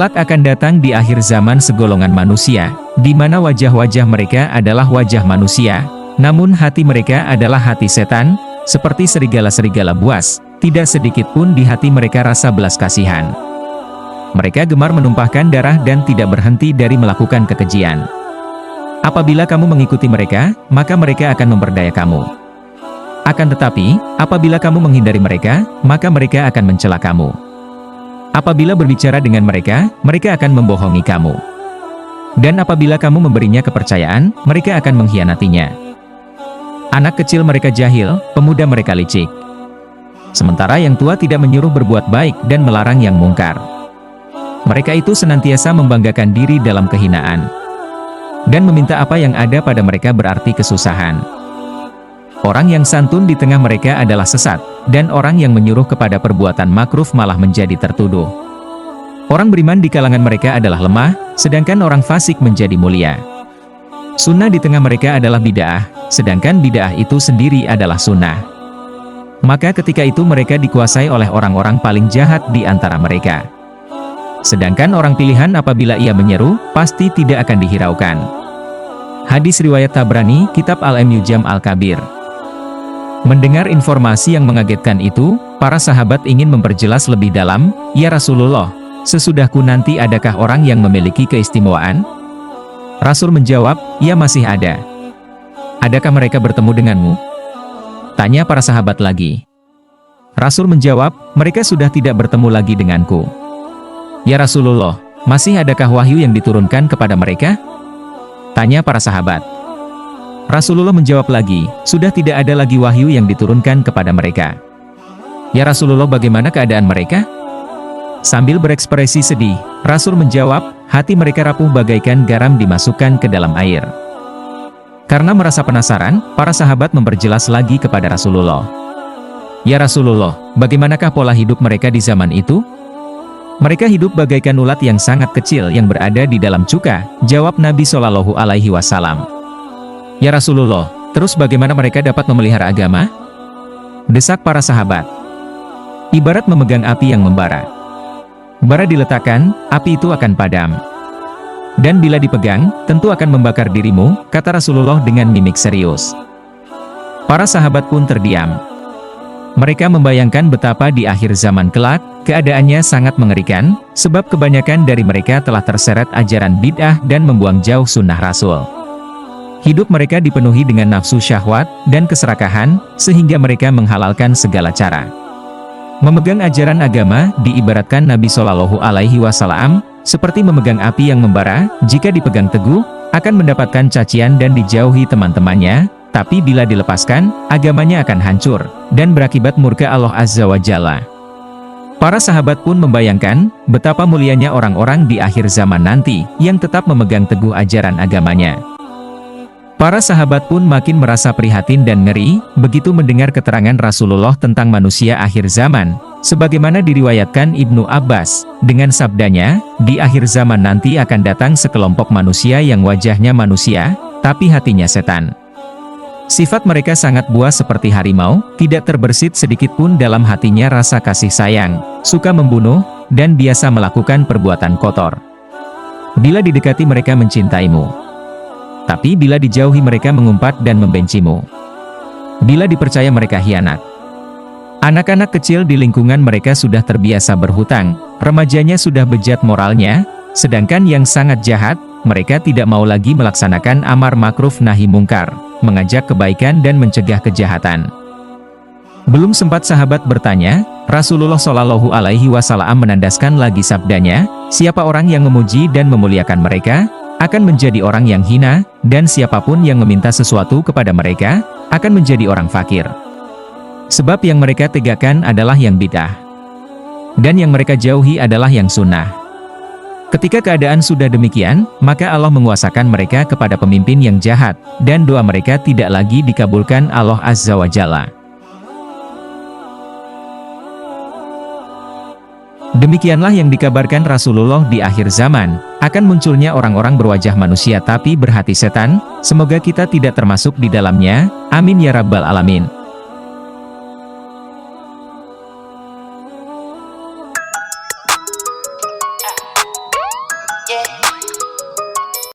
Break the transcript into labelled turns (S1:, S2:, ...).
S1: Kelak akan datang di akhir zaman segolongan manusia, di mana wajah-wajah mereka adalah wajah manusia, namun hati mereka adalah hati setan, seperti serigala-serigala buas, tidak sedikit pun di hati mereka rasa belas kasihan. Mereka gemar menumpahkan darah dan tidak berhenti dari melakukan kekejian. Apabila kamu mengikuti mereka, maka mereka akan memperdaya kamu. Akan tetapi, apabila kamu menghindari mereka, maka mereka akan mencela kamu. Apabila berbicara dengan mereka, mereka akan membohongi kamu. Dan apabila kamu memberinya kepercayaan, mereka akan mengkhianatinya. Anak kecil mereka jahil, pemuda mereka licik. Sementara yang tua tidak menyuruh berbuat baik dan melarang yang mungkar. Mereka itu senantiasa membanggakan diri dalam kehinaan. Dan meminta apa yang ada pada mereka berarti kesusahan. Orang yang santun di tengah mereka adalah sesat, dan orang yang menyuruh kepada perbuatan makruf malah menjadi tertuduh. Orang beriman di kalangan mereka adalah lemah, sedangkan orang fasik menjadi mulia. Sunnah di tengah mereka adalah bid'ah, sedangkan bid'ah itu sendiri adalah sunnah. Maka ketika itu mereka dikuasai oleh orang-orang paling jahat di antara mereka. Sedangkan orang pilihan apabila ia menyeru, pasti tidak akan dihiraukan. Hadis riwayat Tabrani, Kitab Al-Mu'jam Al-Kabir. Mendengar informasi yang mengagetkan itu, para sahabat ingin memperjelas lebih dalam, "Ya Rasulullah, sesudahku nanti adakah orang yang memiliki keistimewaan?" Rasul menjawab, "Ya masih ada." "Adakah mereka bertemu denganmu?" tanya para sahabat lagi. Rasul menjawab, "Mereka sudah tidak bertemu lagi denganku." "Ya Rasulullah, masih adakah wahyu yang diturunkan kepada mereka?" tanya para sahabat. Rasulullah menjawab lagi, "Sudah tidak ada lagi wahyu yang diturunkan kepada mereka." "Ya Rasulullah, bagaimana keadaan mereka?" Sambil berekspresi sedih, Rasul menjawab, "Hati mereka rapuh bagaikan garam dimasukkan ke dalam air." Karena merasa penasaran, para sahabat memperjelas lagi kepada Rasulullah. "Ya Rasulullah, bagaimanakah pola hidup mereka di zaman itu?" "Mereka hidup bagaikan ulat yang sangat kecil yang berada di dalam cuka," jawab Nabi Shallallahu Alaihi Wasallam. "Ya Rasulullah, terus bagaimana mereka dapat memelihara agama?" desak para sahabat. "Ibarat memegang api yang membara. Bara diletakkan, api itu akan padam. Dan bila dipegang, tentu akan membakar dirimu," kata Rasulullah dengan mimik serius. Para sahabat pun terdiam. Mereka membayangkan betapa di akhir zaman kelak, keadaannya sangat mengerikan, sebab kebanyakan dari mereka telah terseret ajaran bid'ah dan membuang jauh sunnah Rasul. Hidup mereka dipenuhi dengan nafsu syahwat dan keserakahan, sehingga mereka menghalalkan segala cara. Memegang ajaran agama, diibaratkan Nabi Shallallahu Alaihi Wasallam, seperti memegang api yang membara, jika dipegang teguh, akan mendapatkan cacian dan dijauhi teman-temannya, tapi bila dilepaskan, agamanya akan hancur, dan berakibat murka Allah Azza wa Jalla. Para sahabat pun membayangkan, betapa mulianya orang-orang di akhir zaman nanti, yang tetap memegang teguh ajaran agamanya. Para sahabat pun makin merasa prihatin dan ngeri, begitu mendengar keterangan Rasulullah tentang manusia akhir zaman, sebagaimana diriwayatkan Ibnu Abbas, dengan sabdanya, "Di akhir zaman nanti akan datang sekelompok manusia yang wajahnya manusia, tapi hatinya setan. Sifat mereka sangat buas seperti harimau, tidak terbersit sedikit pun dalam hatinya rasa kasih sayang, suka membunuh, dan biasa melakukan perbuatan kotor. Bila didekati mereka mencintaimu. Tapi bila dijauhi mereka mengumpat dan membencimu. Bila dipercaya mereka hianat. Anak-anak kecil di lingkungan mereka sudah terbiasa berhutang, remajanya sudah bejat moralnya, sedangkan yang sangat jahat, mereka tidak mau lagi melaksanakan amar makruf nahi mungkar, mengajak kebaikan dan mencegah kejahatan." Belum sempat sahabat bertanya, Rasulullah Shallallahu Alaihi Wasallam menandaskan lagi sabdanya, "Siapa orang yang memuji dan memuliakan mereka, akan menjadi orang yang hina, dan siapapun yang meminta sesuatu kepada mereka, akan menjadi orang fakir. Sebab yang mereka tegakkan adalah yang bid'ah, dan yang mereka jauhi adalah yang sunnah." Ketika keadaan sudah demikian, maka Allah menguasakan mereka kepada pemimpin yang jahat, dan doa mereka tidak lagi dikabulkan Allah Azza wa Jalla. Demikianlah yang dikabarkan Rasulullah di akhir zaman, akan munculnya orang-orang berwajah manusia tapi berhati setan, semoga kita tidak termasuk di dalamnya, amin ya rabbal alamin.
S2: Oke.